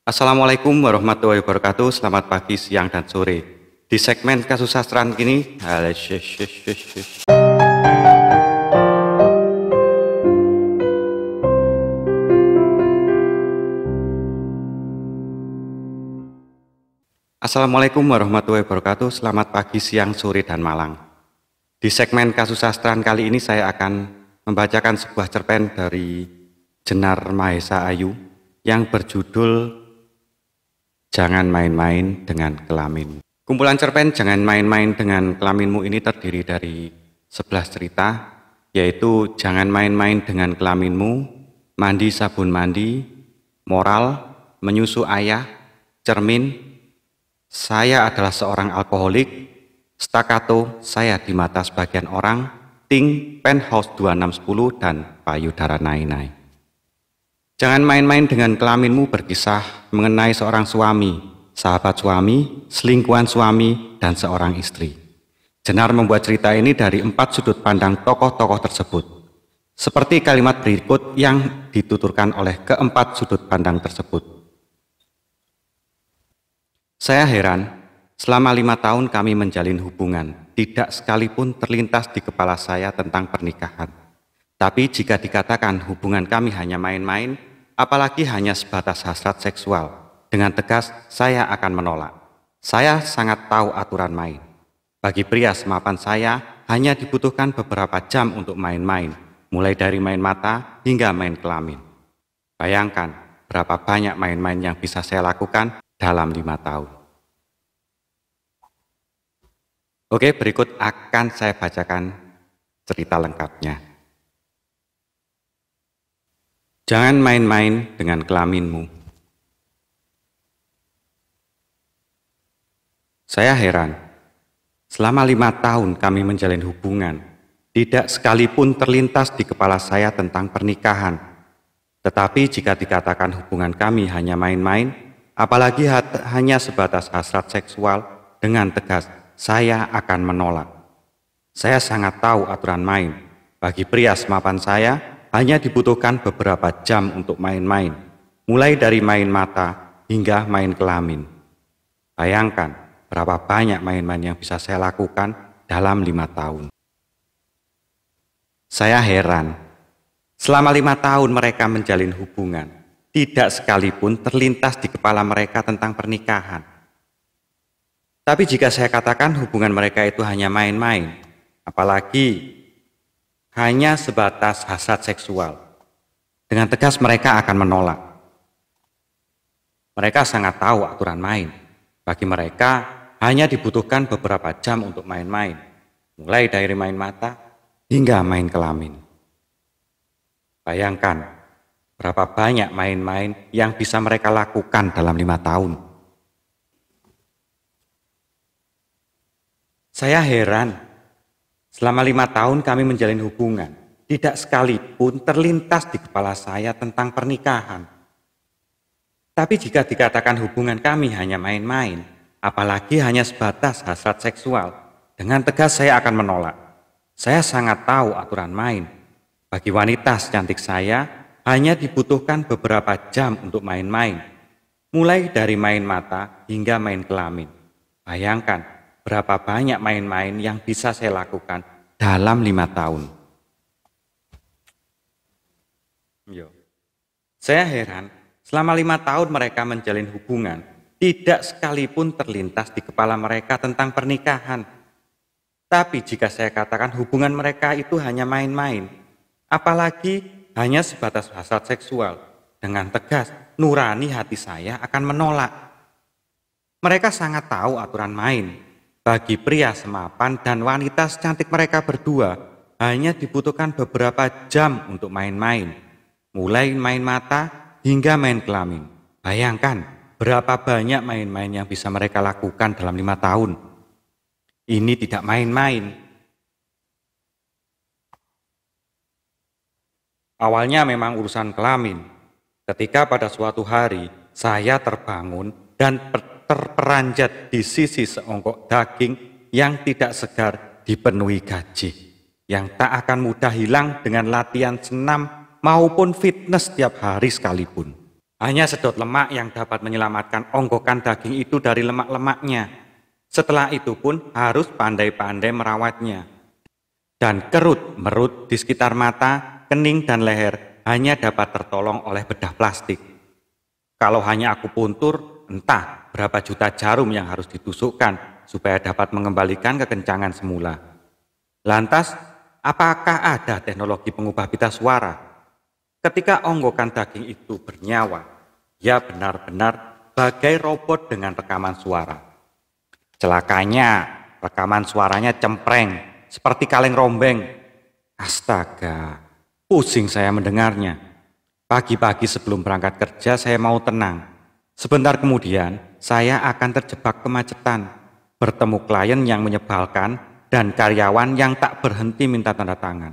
Assalamualaikum warahmatullahi wabarakatuh. Selamat pagi, siang, dan sore. Di segmen Kasusastraan kini, Assalamualaikum warahmatullahi wabarakatuh. Selamat pagi, siang, sore, dan malam. Di segmen Kasusastraan kali ini saya akan membacakan sebuah cerpen dari Jenar Mahesa Ayu yang berjudul Jangan Main-Main Dengan Kelamin. Kumpulan cerpen Jangan Main-Main Dengan Kelaminmu ini terdiri dari 11 cerita, yaitu Jangan Main-Main Dengan Kelaminmu, Mandi Sabun Mandi, Moral, Menyusu Ayah, Cermin, Saya Adalah Seorang Alkoholik, Stakato, Saya di Mata Sebagian Orang, Ting, Penthouse 2610, dan Payudara Nai-Nai. Jangan main-main dengan kelaminmu berkisah mengenai seorang suami, sahabat suami, selingkuhan suami, dan seorang istri. Jenar membuat cerita ini dari 4 sudut pandang tokoh-tokoh tersebut, seperti kalimat berikut yang dituturkan oleh keempat sudut pandang tersebut. Saya heran, selama 5 tahun kami menjalin hubungan, tidak sekalipun terlintas di kepala saya tentang pernikahan. Tapi jika dikatakan hubungan kami hanya main-main, apalagi hanya sebatas hasrat seksual, dengan tegas saya akan menolak. Saya sangat tahu aturan main. Bagi pria semapan saya, hanya dibutuhkan beberapa jam untuk main-main, mulai dari main mata hingga main kelamin. Bayangkan berapa banyak main-main yang bisa saya lakukan dalam 5 tahun. Oke, berikut akan saya bacakan cerita lengkapnya. Jangan main-main dengan kelaminmu. Saya heran, selama 5 tahun kami menjalin hubungan, tidak sekalipun terlintas di kepala saya tentang pernikahan. Tetapi jika dikatakan hubungan kami hanya main-main, apalagi hanya sebatas hasrat seksual, dengan tegas saya akan menolak. Saya sangat tahu aturan main. Bagi pria semapan saya, hanya dibutuhkan beberapa jam untuk main-main, mulai dari main mata hingga main kelamin. Bayangkan berapa banyak main-main yang bisa saya lakukan dalam 5 tahun. Saya heran, selama 5 tahun mereka menjalin hubungan, tidak sekalipun terlintas di kepala mereka tentang pernikahan. Tapi jika saya katakan hubungan mereka itu hanya main-main, apalagi hanya sebatas hasrat seksual, dengan tegas mereka akan menolak. Mereka sangat tahu aturan main. Bagi mereka hanya dibutuhkan beberapa jam untuk main-main, mulai dari main mata hingga main kelamin. Bayangkan berapa banyak main-main yang bisa mereka lakukan dalam 5 tahun. Saya heran, selama 5 tahun kami menjalin hubungan, tidak sekalipun terlintas di kepala saya tentang pernikahan. Tapi jika dikatakan hubungan kami hanya main-main, apalagi hanya sebatas hasrat seksual, dengan tegas saya akan menolak. Saya sangat tahu aturan main. Bagi wanita secantik saya, hanya dibutuhkan beberapa jam untuk main-main, mulai dari main mata hingga main kelamin. Bayangkan berapa banyak main-main yang bisa saya lakukan dalam 5 tahun. Saya heran, selama 5 tahun mereka menjalin hubungan, tidak sekalipun terlintas di kepala mereka tentang pernikahan. Tapi jika saya katakan hubungan mereka itu hanya main-main, apalagi hanya sebatas hasrat seksual, dengan tegas, nurani hati saya akan menolak. Mereka sangat tahu aturan main. Bagi pria semapan dan wanita secantik mereka berdua, hanya dibutuhkan beberapa jam untuk main-main, mulai main mata hingga main kelamin. Bayangkan berapa banyak main-main yang bisa mereka lakukan dalam 5 tahun. Ini tidak main-main. Awalnya memang urusan kelamin. Ketika pada suatu hari saya terbangun dan terperanjat di sisi seonggok daging yang tidak segar dipenuhi gaji, yang tak akan mudah hilang dengan latihan senam maupun fitness setiap hari sekalipun. Hanya sedot lemak yang dapat menyelamatkan onggokan daging itu dari lemak-lemaknya. Setelah itu pun harus pandai-pandai merawatnya. Dan kerut-merut di sekitar mata, kening, dan leher hanya dapat tertolong oleh bedah plastik. Kalau hanya aku puntur, entah berapa juta jarum yang harus ditusukkan supaya dapat mengembalikan kekencangan semula. Lantas, apakah ada teknologi pengubah pita suara? Ketika onggokan daging itu bernyawa, ia benar-benar bagai robot dengan rekaman suara. Celakanya, rekaman suaranya cempreng, seperti kaleng rombeng. Astaga, pusing saya mendengarnya. Pagi-pagi sebelum berangkat kerja saya mau tenang. Sebentar kemudian, saya akan terjebak kemacetan, bertemu klien yang menyebalkan, dan karyawan yang tak berhenti minta tanda tangan.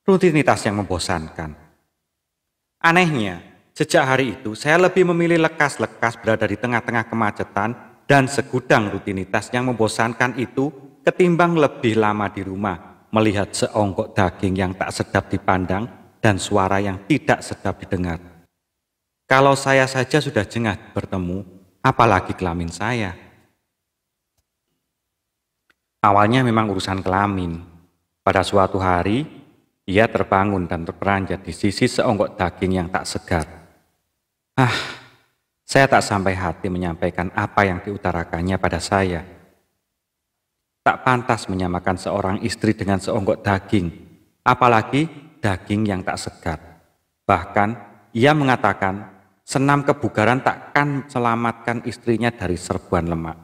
Rutinitas yang membosankan. Anehnya, sejak hari itu saya lebih memilih lekas-lekas berada di tengah-tengah kemacetan dan segudang rutinitas yang membosankan itu ketimbang lebih lama di rumah melihat seonggok daging yang tak sedap dipandang dan suara yang tidak sedap didengar. Kalau saya saja sudah jengah bertemu, apalagi kelamin saya. Awalnya memang urusan kelamin. Pada suatu hari, ia terbangun dan terperanjat di sisi seonggok daging yang tak segar. Saya tak sampai hati menyampaikan apa yang diutarakannya pada saya. Tak pantas menyamakan seorang istri dengan seonggok daging, apalagi daging yang tak segar. Bahkan, ia mengatakan senam kebugaran takkan selamatkan istrinya dari serbuan lemak.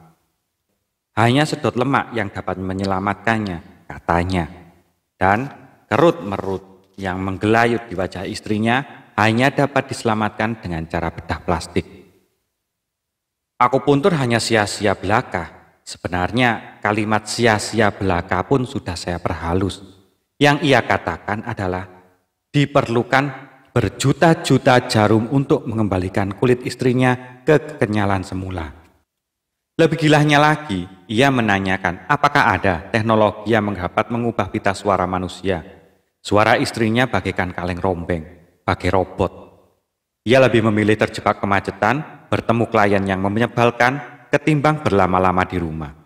Hanya sedot lemak yang dapat menyelamatkannya, katanya. Dan kerut-merut yang menggelayut di wajah istrinya hanya dapat diselamatkan dengan cara bedah plastik. Aku puntur hanya sia-sia belaka. Sebenarnya kalimat sia-sia belaka pun sudah saya perhalus. Yang ia katakan adalah diperlukan berjuta-juta jarum untuk mengembalikan kulit istrinya ke kekenyalan semula. Lebih gilanya lagi, ia menanyakan apakah ada teknologi yang dapat mengubah pita suara manusia. Suara istrinya bagaikan kaleng rombeng, bagai robot. Ia lebih memilih terjebak kemacetan, bertemu klien yang menyebalkan, ketimbang berlama-lama di rumah.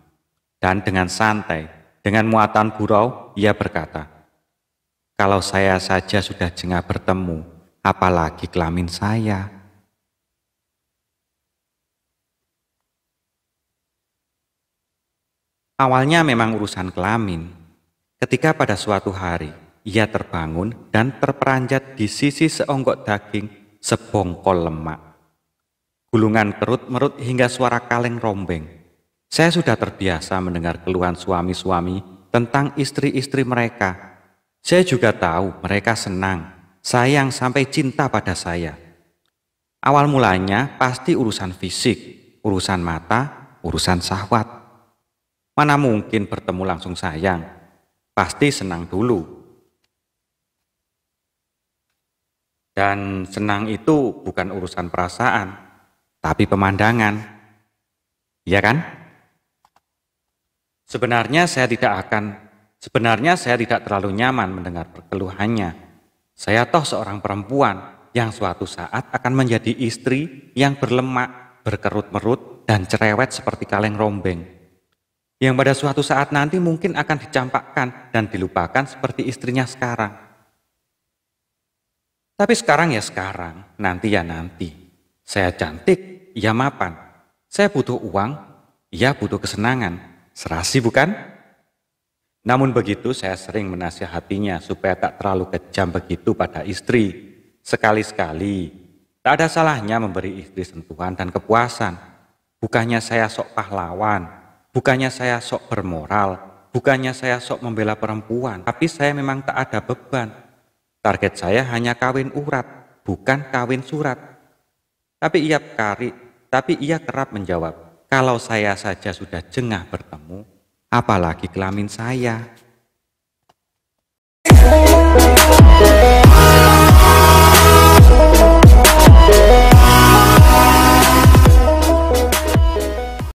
Dan dengan santai, dengan muatan gurau, ia berkata, "Kalau saya saja sudah jengah bertemu, apalagi kelamin saya." Awalnya memang urusan kelamin. Ketika pada suatu hari, ia terbangun dan terperanjat di sisi seonggok daging sebongkol lemak. Gulungan kerut-merut hingga suara kaleng rombeng. Saya sudah terbiasa mendengar keluhan suami-suami tentang istri-istri mereka. Saya juga tahu mereka senang, sayang sampai cinta pada saya. Awal mulanya pasti urusan fisik, urusan mata, urusan syahwat. Mana mungkin bertemu langsung sayang, pasti senang dulu. Dan senang itu bukan urusan perasaan, tapi pemandangan. Iya kan? Sebenarnya saya tidak terlalu nyaman mendengar perkeluhannya. Saya toh seorang perempuan yang suatu saat akan menjadi istri yang berlemak, berkerut-merut, dan cerewet seperti kaleng rombeng. Yang pada suatu saat nanti mungkin akan dicampakkan dan dilupakan seperti istrinya sekarang. Tapi sekarang ya sekarang, nanti ya nanti. Saya cantik, ya mapan. Saya butuh uang, ya butuh kesenangan. Serasi bukan? Namun begitu saya sering menasihatinya supaya tak terlalu kejam begitu pada istri. Sekali-sekali, tak ada salahnya memberi istri sentuhan dan kepuasan. Bukannya saya sok pahlawan, bukannya saya sok bermoral, bukannya saya sok membela perempuan, tapi saya memang tak ada beban. Target saya hanya kawin urat, bukan kawin surat. Tapi ia kerap menjawab, kalau saya saja sudah jengah bertemu, apalagi kelamin saya.